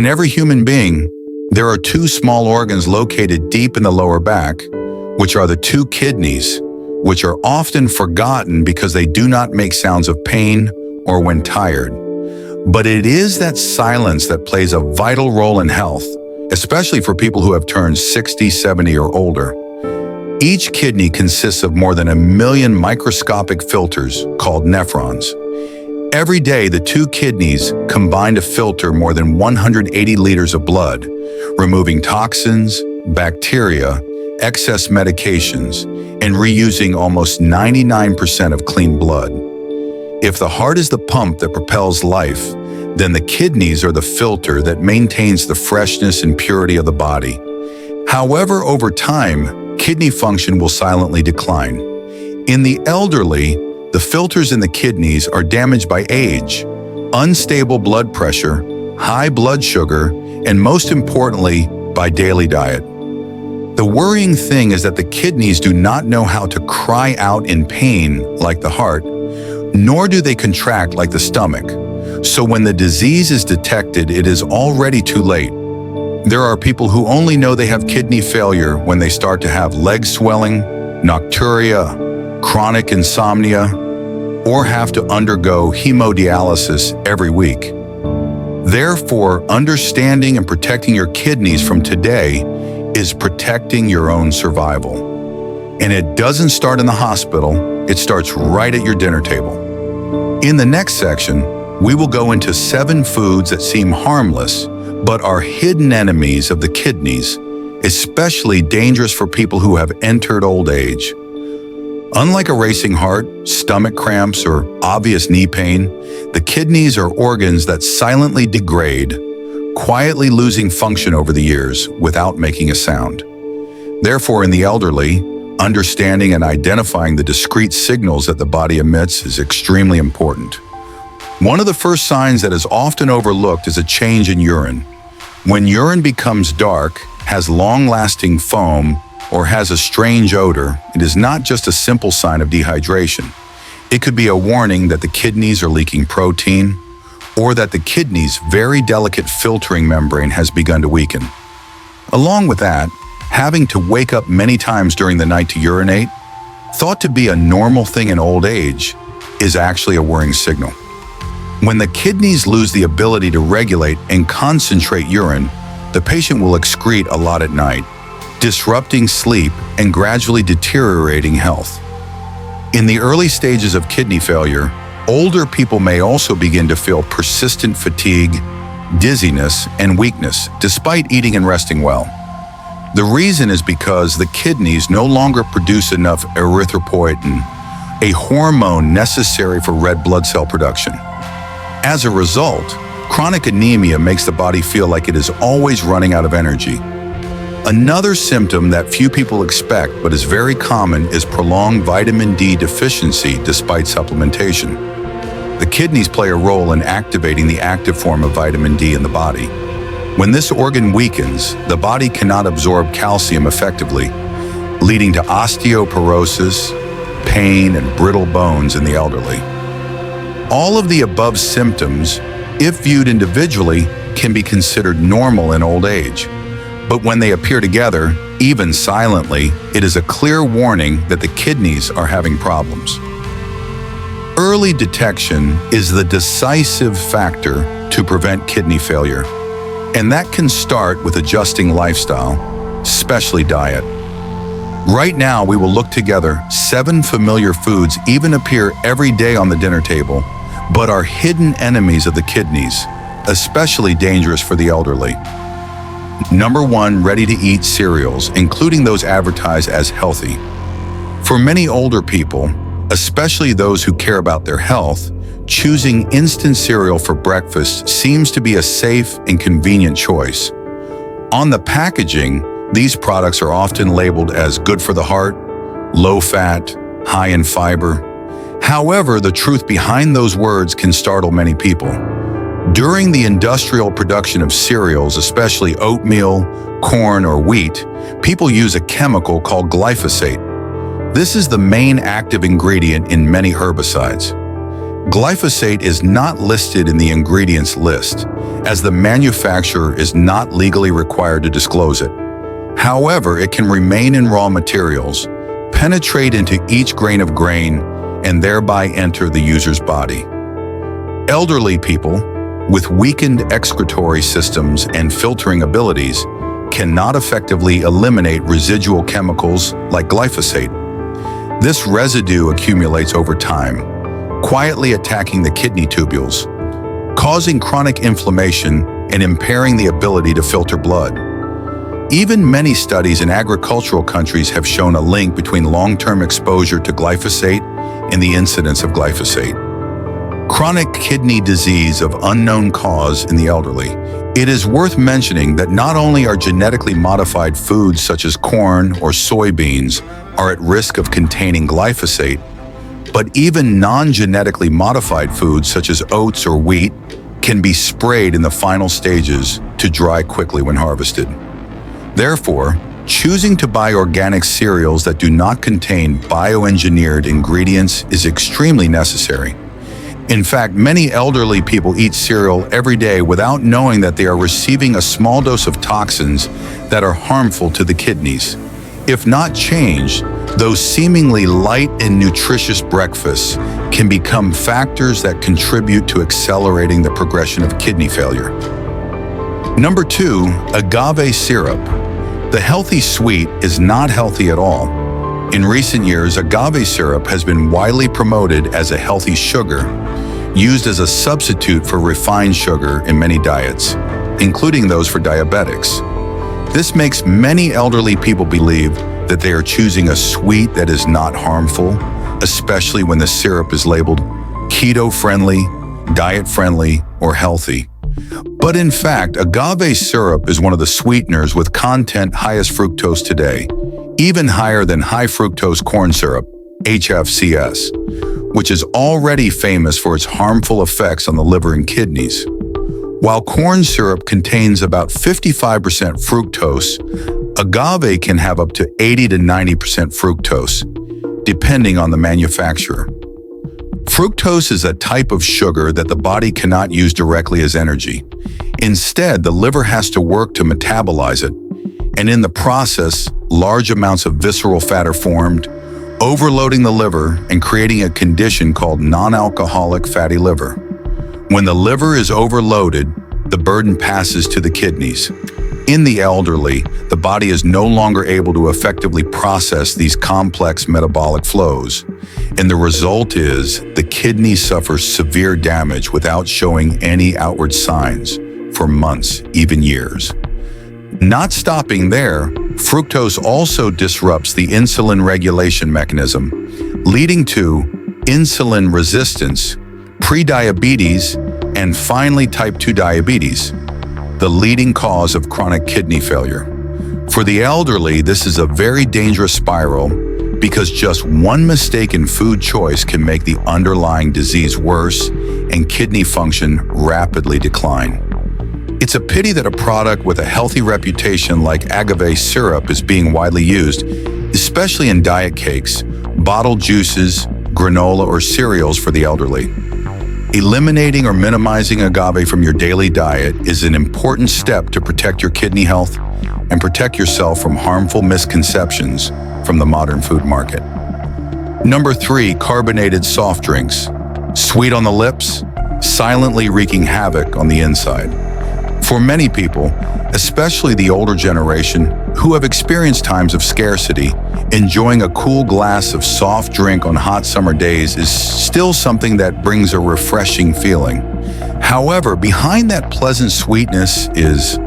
In every human being, there are two small organs located deep in the lower back, which are the two kidneys, which are often forgotten because they do not make sounds of pain or when tired. But it is that silence that plays a vital role in health, especially for people who have turned 60, 70, or older. Each kidney consists of more than 1 million microscopic filters called nephrons. Every day, the two kidneys combine to filter more than 180 liters of blood, removing toxins, bacteria, excess medications, and reusing almost 99% of clean blood. If the heart is the pump that propels life, then the kidneys are the filter that maintains the freshness and purity of the body. However, over time, kidney function will silently decline. In the elderly, the filters in the kidneys are damaged by age, unstable blood pressure, high blood sugar, and most importantly, by daily diet. The worrying thing is that the kidneys do not know how to cry out in pain like the heart, nor do they contract like the stomach. So when the disease is detected, it is already too late. There are people who only know they have kidney failure when they start to have leg swelling, nocturia, chronic insomnia, or have to undergo hemodialysis every week. Therefore, understanding and protecting your kidneys from today is protecting your own survival. And it doesn't start in the hospital, it starts right at your dinner table. In the next section, we will go into 7 foods that seem harmless, but are hidden enemies of the kidneys, especially dangerous for people who have entered old age. Unlike a racing heart, stomach cramps, or obvious knee pain, the kidneys are organs that silently degrade, quietly losing function over the years without making a sound. Therefore, in the elderly, understanding and identifying the discrete signals that the body emits is extremely important. One of the first signs that is often overlooked is a change in urine. When urine becomes dark, has long-lasting foam, or has a strange odor, it is not just a simple sign of dehydration. It could be a warning that the kidneys are leaking protein, or that the kidney's very delicate filtering membrane has begun to weaken. Along with that, having to wake up many times during the night to urinate, thought to be a normal thing in old age, is actually a worrying signal. When the kidneys lose the ability to regulate and concentrate urine, the patient will excrete a lot at night, disrupting sleep and gradually deteriorating health. In the early stages of kidney failure, older people may also begin to feel persistent fatigue, dizziness, and weakness despite eating and resting well. The reason is because the kidneys no longer produce enough erythropoietin, a hormone necessary for red blood cell production. As a result, chronic anemia makes the body feel like it is always running out of energy. Another symptom that few people expect but is very common is prolonged vitamin D deficiency despite supplementation. The kidneys play a role in activating the active form of vitamin D in the body. When this organ weakens, the body cannot absorb calcium effectively, leading to osteoporosis, pain, and brittle bones in the elderly. All of the above symptoms, if viewed individually, can be considered normal in old age. But when they appear together, even silently, it is a clear warning that the kidneys are having problems. Early detection is the decisive factor to prevent kidney failure, and that can start with adjusting lifestyle, especially diet. Right now, we will look together 7 familiar foods even appear every day on the dinner table, but are hidden enemies of the kidneys, especially dangerous for the elderly. Number 1, ready-to-eat cereals, including those advertised as healthy. For many older people, especially those who care about their health, choosing instant cereal for breakfast seems to be a safe and convenient choice. On the packaging, these products are often labeled as good for the heart, low fat, high in fiber. However, the truth behind those words can startle many people. During the industrial production of cereals, especially oatmeal, corn, or wheat, people use a chemical called glyphosate. This is the main active ingredient in many herbicides. Glyphosate is not listed in the ingredients list, as the manufacturer is not legally required to disclose it. However, it can remain in raw materials, penetrate into each grain of grain, and thereby enter the user's body. Elderly people with weakened excretory systems and filtering abilities cannot effectively eliminate residual chemicals like glyphosate. This residue accumulates over time, quietly attacking the kidney tubules, causing chronic inflammation and impairing the ability to filter blood. Even many studies in agricultural countries have shown a link between long-term exposure to glyphosate and the incidence of glyphosate. Chronic kidney disease of unknown cause in the elderly. It is worth mentioning that not only are genetically modified foods such as corn or soybeans are at risk of containing glyphosate, but even non-genetically modified foods such as oats or wheat can be sprayed in the final stages to dry quickly when harvested. Therefore, choosing to buy organic cereals that do not contain bioengineered ingredients is extremely necessary. In fact, many elderly people eat cereal every day without knowing that they are receiving a small dose of toxins that are harmful to the kidneys. If not changed, those seemingly light and nutritious breakfasts can become factors that contribute to accelerating the progression of kidney failure. Number 2, agave syrup. The healthy sweet is not healthy at all. In recent years, agave syrup has been widely promoted as a healthy sugar, used as a substitute for refined sugar in many diets, including those for diabetics. This makes many elderly people believe that they are choosing a sweet that is not harmful, especially when the syrup is labeled keto-friendly, diet-friendly, or healthy. But in fact, agave syrup is one of the sweeteners with content highest fructose today, even higher than high fructose corn syrup, HFCS, which is already famous for its harmful effects on the liver and kidneys. While corn syrup contains about 55% fructose, agave can have up to 80 to 90% fructose, depending on the manufacturer. Fructose is a type of sugar that the body cannot use directly as energy. Instead, the liver has to work to metabolize it, and in the process, large amounts of visceral fat are formed, overloading the liver and creating a condition called non-alcoholic fatty liver. When the liver is overloaded, the burden passes to the kidneys. In the elderly, the body is no longer able to effectively process these complex metabolic flows, and the result is the kidney suffers severe damage without showing any outward signs for months, even years. Not stopping there, fructose also disrupts the insulin regulation mechanism, leading to insulin resistance, prediabetes, and finally type 2 diabetes, the leading cause of chronic kidney failure. For the elderly, this is a very dangerous spiral because just one mistaken food choice can make the underlying disease worse and kidney function rapidly decline. It's a pity that a product with a healthy reputation like agave syrup is being widely used, especially in diet cakes, bottled juices, granola, or cereals for the elderly. Eliminating or minimizing agave from your daily diet is an important step to protect your kidney health and protect yourself from harmful misconceptions from the modern food market. Number 3, carbonated soft drinks. Sweet on the lips, silently wreaking havoc on the inside. For many people, especially the older generation who have experienced times of scarcity, enjoying a cool glass of soft drink on hot summer days is still something that brings a refreshing feeling. However, behind that pleasant sweetness is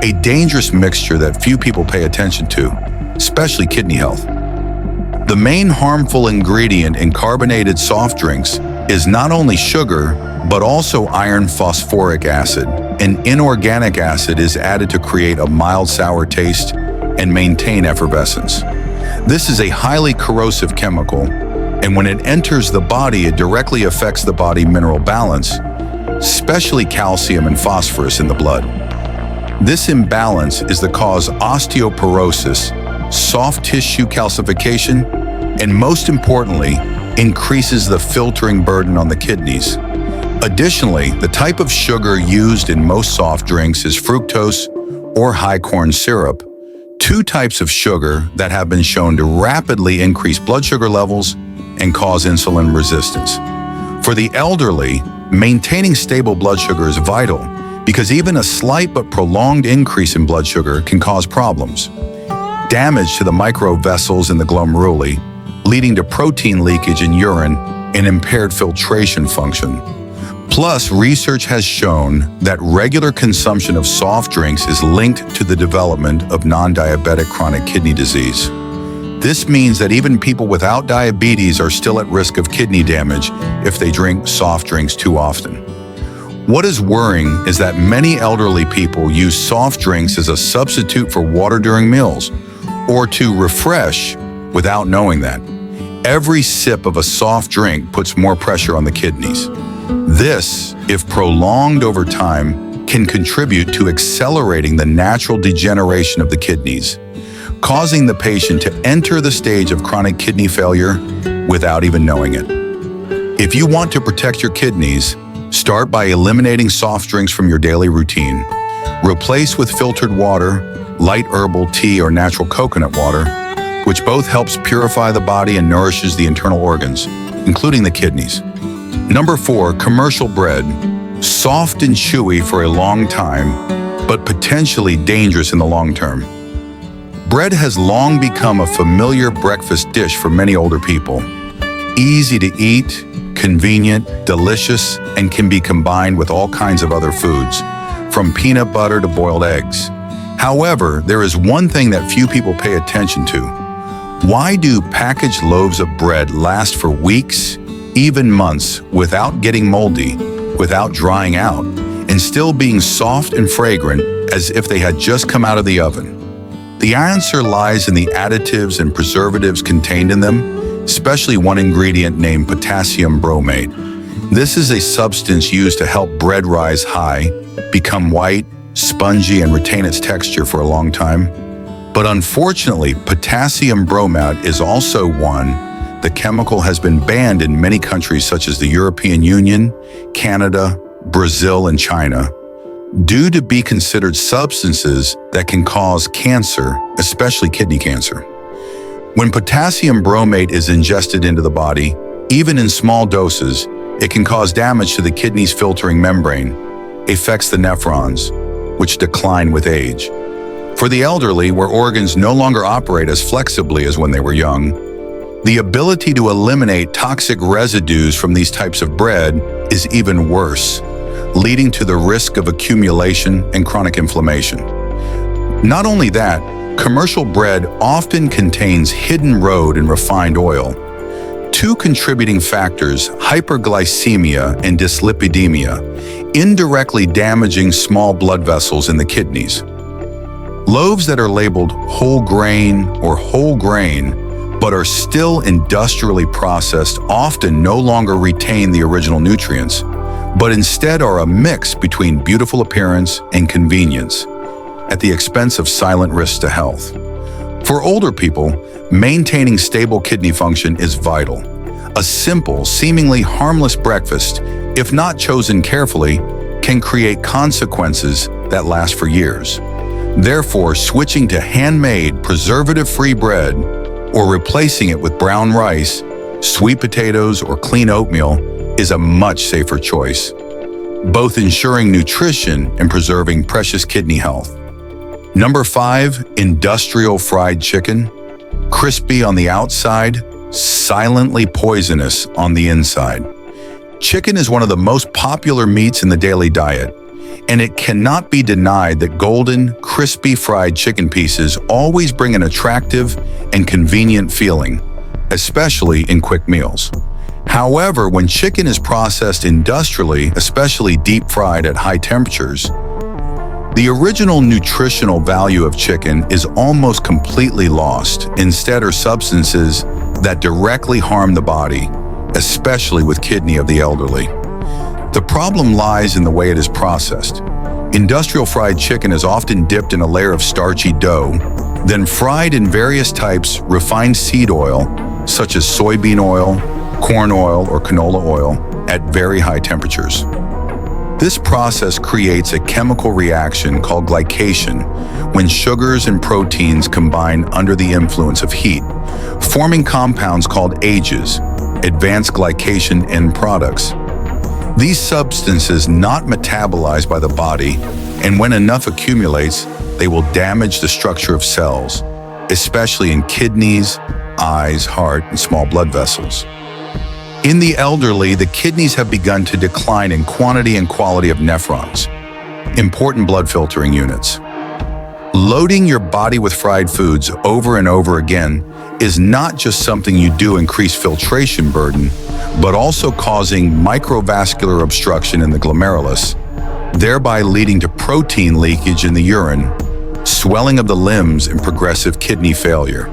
a dangerous mixture that few people pay attention to, especially kidney health. The main harmful ingredient in carbonated soft drinks is not only sugar, but also iron phosphoric acid. An inorganic acid is added to create a mild sour taste and maintain effervescence. This is a highly corrosive chemical, and when it enters the body, it directly affects the body mineral balance, especially calcium and phosphorus in the blood. This imbalance is the cause osteoporosis, soft tissue calcification, and most importantly, increases the filtering burden on the kidneys. Additionally, the type of sugar used in most soft drinks is fructose or high corn syrup, two types of sugar that have been shown to rapidly increase blood sugar levels and cause insulin resistance. For the elderly, maintaining stable blood sugar is vital because even a slight but prolonged increase in blood sugar can cause problems. Damage to the microvessels in the glomeruli, leading to protein leakage in urine and impaired filtration function. Plus, research has shown that regular consumption of soft drinks is linked to the development of non-diabetic chronic kidney disease. This means that even people without diabetes are still at risk of kidney damage if they drink soft drinks too often. What is worrying is that many elderly people use soft drinks as a substitute for water during meals or to refresh without knowing that. Every sip of a soft drink puts more pressure on the kidneys. This, if prolonged over time, can contribute to accelerating the natural degeneration of the kidneys, causing the patient to enter the stage of chronic kidney failure without even knowing it. If you want to protect your kidneys, start by eliminating soft drinks from your daily routine. Replace with filtered water, light herbal tea, or natural coconut water, which both helps purify the body and nourishes the internal organs, including the kidneys. Number 4, commercial bread. Soft and chewy for a long time, but potentially dangerous in the long term. Bread has long become a familiar breakfast dish for many older people. Easy to eat, convenient, delicious, and can be combined with all kinds of other foods, from peanut butter to boiled eggs. However, there is one thing that few people pay attention to. Why do packaged loaves of bread last for weeks, even months, without getting moldy, without drying out, and still being soft and fragrant as if they had just come out of the oven? The answer lies in the additives and preservatives contained in them, especially one ingredient named potassium bromate. This is a substance used to help bread rise high, become white, spongy, and retain its texture for a long time. But unfortunately, potassium bromate is also one. The chemical has been banned in many countries such as the European Union, Canada, Brazil, and China, due to be considered substances that can cause cancer, especially kidney cancer. When potassium bromate is ingested into the body, even in small doses, it can cause damage to the kidney's filtering membrane, affects the nephrons, which decline with age. For the elderly, where organs no longer operate as flexibly as when they were young, the ability to eliminate toxic residues from these types of bread is even worse, leading to the risk of accumulation and chronic inflammation. Not only that, commercial bread often contains hidden road and refined oil, two contributing factors, hyperglycemia and dyslipidemia, indirectly damaging small blood vessels in the kidneys. Loaves that are labeled whole grain or whole grain but are still industrially processed often no longer retain the original nutrients, but instead are a mix between beautiful appearance and convenience, at the expense of silent risks to health. For older people, maintaining stable kidney function is vital. A simple, seemingly harmless breakfast, if not chosen carefully, can create consequences that last for years. Therefore, switching to handmade, preservative-free bread or replacing it with brown rice, sweet potatoes, or clean oatmeal is a much safer choice, both ensuring nutrition and preserving precious kidney health. Number 5, industrial fried chicken. Crispy on the outside, silently poisonous on the inside. Chicken is one of the most popular meats in the daily diet, and it cannot be denied that golden, crispy fried chicken pieces always bring an attractive and convenient feeling, especially in quick meals. However, when chicken is processed industrially, especially deep fried at high temperatures, the original nutritional value of chicken is almost completely lost. Instead are substances that directly harm the body, especially with kidney of the elderly. The problem lies in the way it is processed. Industrial fried chicken is often dipped in a layer of starchy dough, then fried in various types refined seed oil such as soybean oil, corn oil, or canola oil, at very high temperatures. This process creates a chemical reaction called glycation when sugars and proteins combine under the influence of heat, forming compounds called AGEs, advanced glycation end products. These substances not metabolized by the body, and when enough accumulates, they will damage the structure of cells, especially in kidneys, eyes, heart, and small blood vessels. In the elderly, the kidneys have begun to decline in quantity and quality of nephrons, important blood filtering units. Loading your body with fried foods over and over again is not just something you do to increase filtration burden, but also causing microvascular obstruction in the glomerulus, thereby leading to protein leakage in the urine, swelling of the limbs, and progressive kidney failure.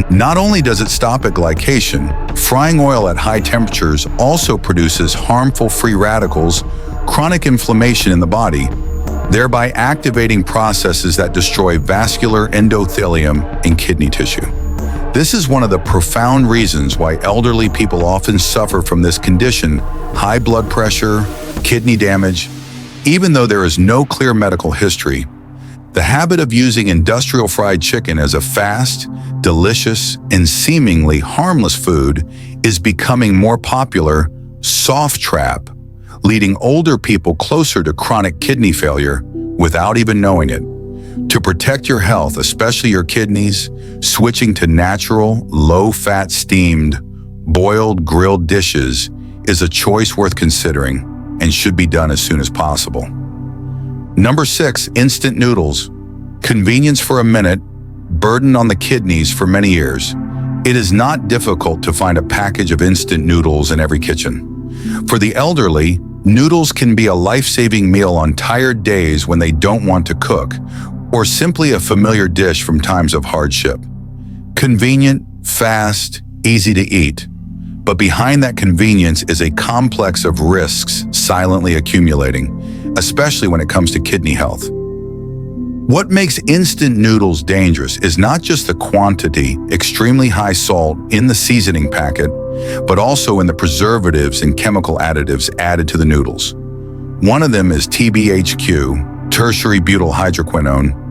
Not only does it stop at glycation, frying oil at high temperatures also produces harmful free radicals, chronic inflammation in the body, thereby activating processes that destroy vascular endothelium and kidney tissue. This is one of the profound reasons why elderly people often suffer from this condition: high blood pressure, kidney damage. Even though there is no clear medical history, the habit of using industrial fried chicken as a fast, delicious, and seemingly harmless food is becoming more popular soft trap, leading older people closer to chronic kidney failure without even knowing it. To protect your health, especially your kidneys, switching to natural, low-fat steamed, boiled, grilled dishes is a choice worth considering and should be done as soon as possible. Number 6, instant noodles. Convenience for a minute, burden on the kidneys for many years. It is not difficult to find a package of instant noodles in every kitchen. For the elderly, noodles can be a life-saving meal on tired days when they don't want to cook, or simply a familiar dish from times of hardship. Convenient, fast, easy to eat. But behind that convenience is a complex of risks silently accumulating, especially when it comes to kidney health. What makes instant noodles dangerous is not just the quantity, extremely high salt in the seasoning packet, but also in the preservatives and chemical additives added to the noodles. One of them is TBHQ, tertiary butyl hydroquinone,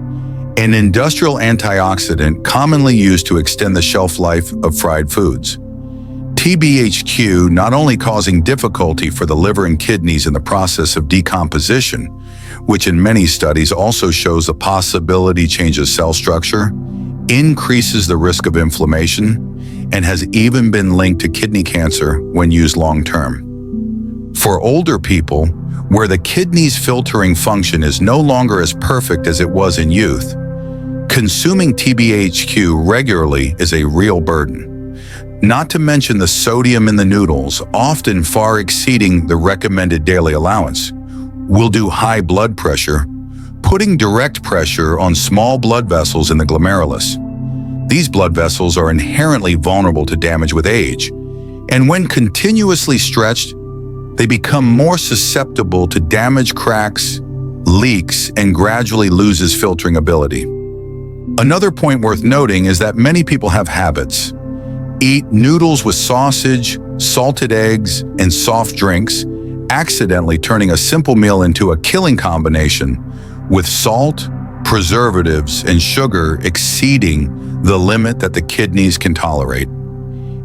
an industrial antioxidant commonly used to extend the shelf life of fried foods. TBHQ not only causing difficulty for the liver and kidneys in the process of decomposition, which in many studies also shows the possibility changes cell structure, increases the risk of inflammation, and has even been linked to kidney cancer when used long-term. For older people, where the kidney's filtering function is no longer as perfect as it was in youth, consuming TBHQ regularly is a real burden. Not to mention the sodium in the noodles, often far exceeding the recommended daily allowance, will do high blood pressure, putting direct pressure on small blood vessels in the glomerulus. These blood vessels are inherently vulnerable to damage with age, and when continuously stretched, they become more susceptible to damage, cracks, leaks, and gradually loses filtering ability. Another point worth noting is that many people have habits. Eat noodles with sausage, salted eggs, and soft drinks, accidentally turning a simple meal into a killing combination with salt, preservatives, and sugar exceeding the limit that the kidneys can tolerate.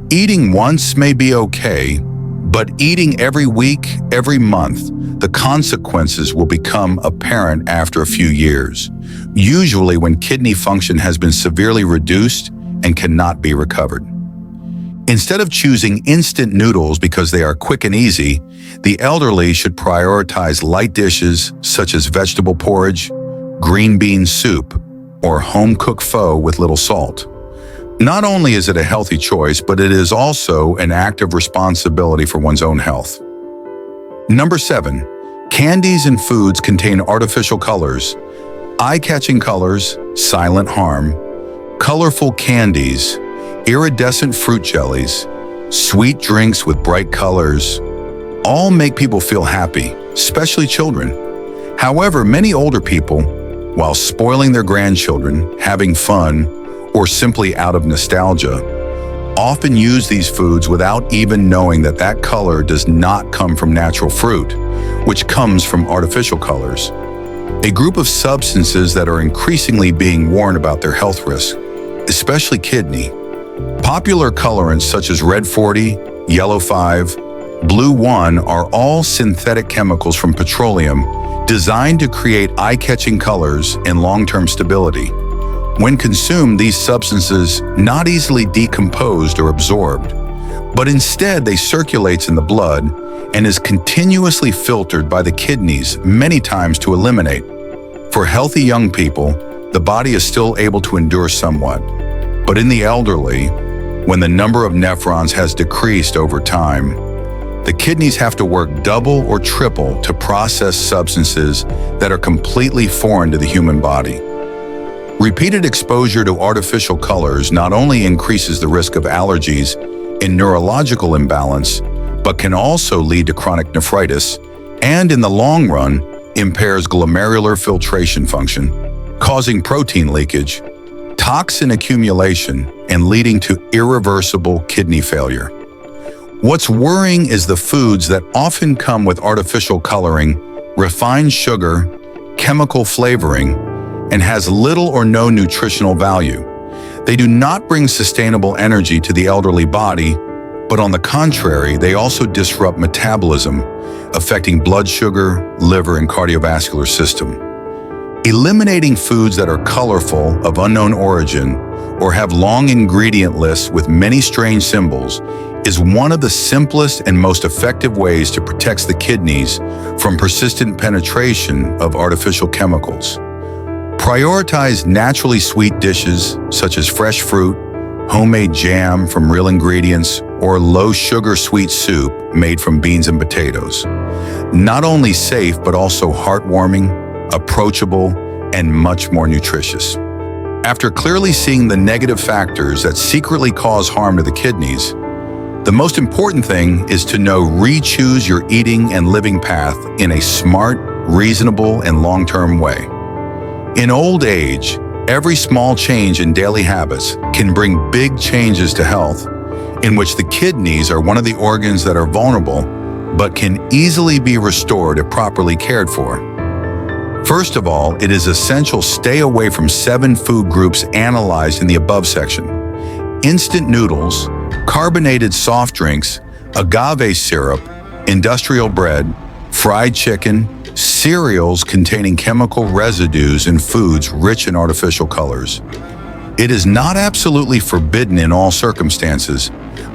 Eating once may be okay, but eating every week, every month, the consequences will become apparent after a few years, usually when kidney function has been severely reduced and cannot be recovered. Instead of choosing instant noodles because they are quick and easy, the elderly should prioritize light dishes such as vegetable porridge, green bean soup, or home-cooked pho with little salt. Not only is it a healthy choice, but it is also an act of responsibility for one's own health. Number 7, candies and foods contain artificial colors. Eye-catching colors, silent harm. Colorful candies, iridescent fruit jellies, sweet drinks with bright colors, all make people feel happy, especially children. However, many older people, while spoiling their grandchildren, having fun, or simply out of nostalgia, often use these foods without even knowing that that color does not come from natural fruit, which comes from artificial colors. A group of substances that are increasingly being warned about their health risks, especially kidney. Popular colorants such as red 40, yellow 5, blue 1 are all synthetic chemicals from petroleum designed to create eye-catching colors and long-term stability. When consumed, these substances not easily decomposed or absorbed, but instead they circulates in the blood and is continuously filtered by the kidneys many times to eliminate. For healthy young people, the body is still able to endure somewhat, but in the elderly, when the number of nephrons has decreased over time, the kidneys have to work double or triple to process substances that are completely foreign to the human body. Repeated exposure to artificial colors not only increases the risk of allergies and neurological imbalance, but can also lead to chronic nephritis and, in the long run, impairs glomerular filtration function, causing protein leakage, toxin accumulation, and leading to irreversible kidney failure. What's worrying is the foods that often come with artificial coloring, refined sugar, chemical flavoring, and has little or no nutritional value. They do not bring sustainable energy to the elderly body, but on the contrary, they also disrupt metabolism, affecting blood sugar, liver, and cardiovascular system. Eliminating foods that are colorful, of unknown origin, or have long ingredient lists with many strange symbols is one of the simplest and most effective ways to protect the kidneys from persistent penetration of artificial chemicals. Prioritize naturally sweet dishes such as fresh fruit, homemade jam from real ingredients, or low-sugar sweet soup made from beans and potatoes. Not only safe, but also heartwarming, approachable, and much more nutritious. After clearly seeing the negative factors that secretly cause harm to the kidneys, the most important thing is to re-choose your eating and living path in a smart, reasonable, and long-term way. In old age, every small change in daily habits can bring big changes to health, in which the kidneys are one of the organs that are vulnerable, but can easily be restored if properly cared for. First of all, it is essential to stay away from 7 food groups analyzed in the above section: instant noodles, carbonated soft drinks, agave syrup, industrial bread, fried chicken, cereals containing chemical residues, and foods rich in artificial colors. It is not absolutely forbidden in all circumstances,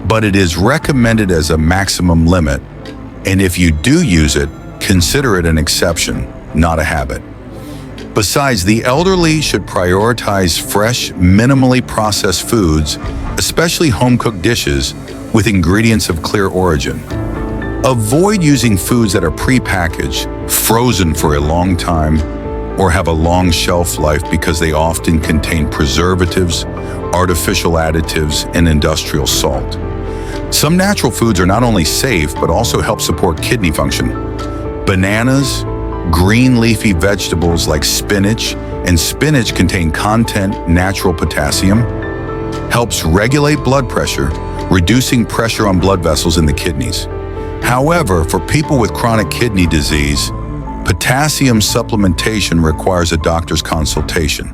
but it is recommended as a maximum limit, and if you do use it, consider it an exception, not a habit. Besides, the elderly should prioritize fresh, minimally processed foods, especially home-cooked dishes with ingredients of clear origin. Avoid using foods that are pre-packaged, frozen for a long time, or have a long shelf life because they often contain preservatives, artificial additives, and industrial salt. Some natural foods are not only safe, but also help support kidney function. Bananas, green leafy vegetables like spinach contain natural potassium, helps regulate blood pressure, reducing pressure on blood vessels in the kidneys. However, for people with chronic kidney disease, potassium supplementation requires a doctor's consultation.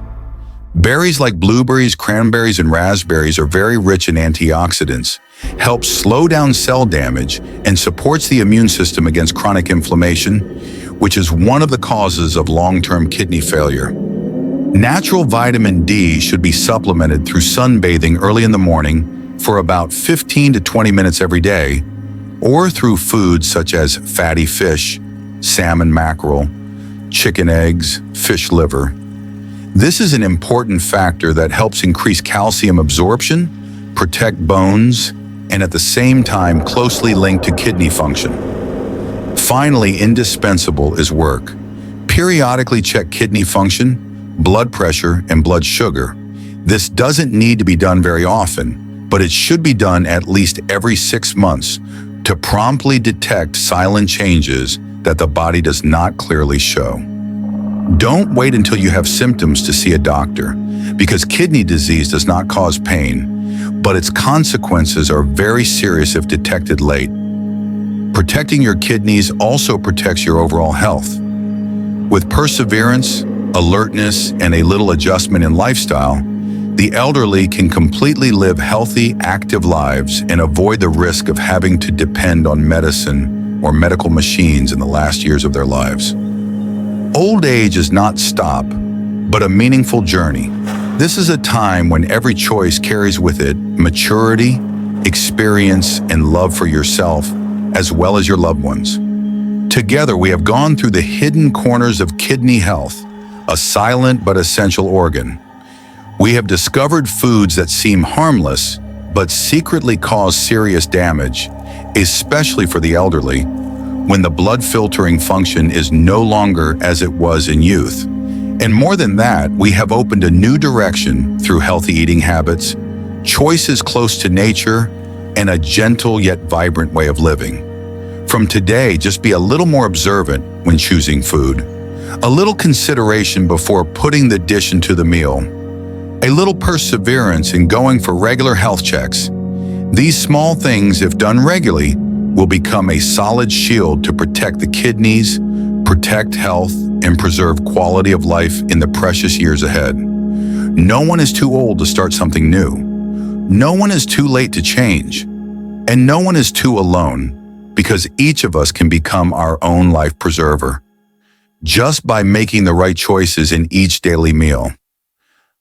Berries like blueberries, cranberries, and raspberries are very rich in antioxidants, help slow down cell damage, and supports the immune system against chronic inflammation, which is one of the causes of long-term kidney failure. Natural vitamin D should be supplemented through sunbathing early in the morning for about 15 to 20 minutes every day, or through foods such as fatty fish, salmon, mackerel, chicken eggs, fish liver. This is an important factor that helps increase calcium absorption, protect bones, and at the same time closely linked to kidney function. Finally, indispensable is work. Periodically check kidney function, blood pressure, and blood sugar. This doesn't need to be done very often, but it should be done at least every 6 months to promptly detect silent changes that the body does not clearly show. Don't wait until you have symptoms to see a doctor, because kidney disease does not cause pain, but its consequences are very serious if detected late. Protecting your kidneys also protects your overall health. With perseverance, alertness, and a little adjustment in lifestyle, the elderly can completely live healthy, active lives and avoid the risk of having to depend on medicine or medical machines in the last years of their lives. Old age is not stop, but a meaningful journey. This is a time when every choice carries with it maturity, experience, and love for yourself, as well as your loved ones. Together, we have gone through the hidden corners of kidney health, a silent but essential organ. We have discovered foods that seem harmless, but secretly cause serious damage, especially for the elderly, when the blood filtering function is no longer as it was in youth. And more than that, we have opened a new direction through healthy eating habits, choices close to nature, and a gentle yet vibrant way of living. From today, just be a little more observant when choosing food, a little consideration before putting the dish into the meal, a little perseverance in going for regular health checks. These small things, if done regularly, will become a solid shield to protect the kidneys, protect health, and preserve quality of life in the precious years ahead. No one is too old to start something new. No one is too late to change. And no one is too alone, because each of us can become our own life preserver, just by making the right choices in each daily meal.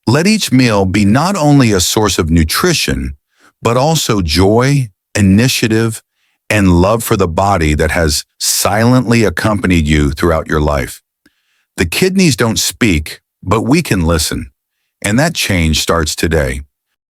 Let each meal be not only a source of nutrition, but also joy, initiative, and love for the body that has silently accompanied you throughout your life. The kidneys don't speak, but we can listen, and that change starts today.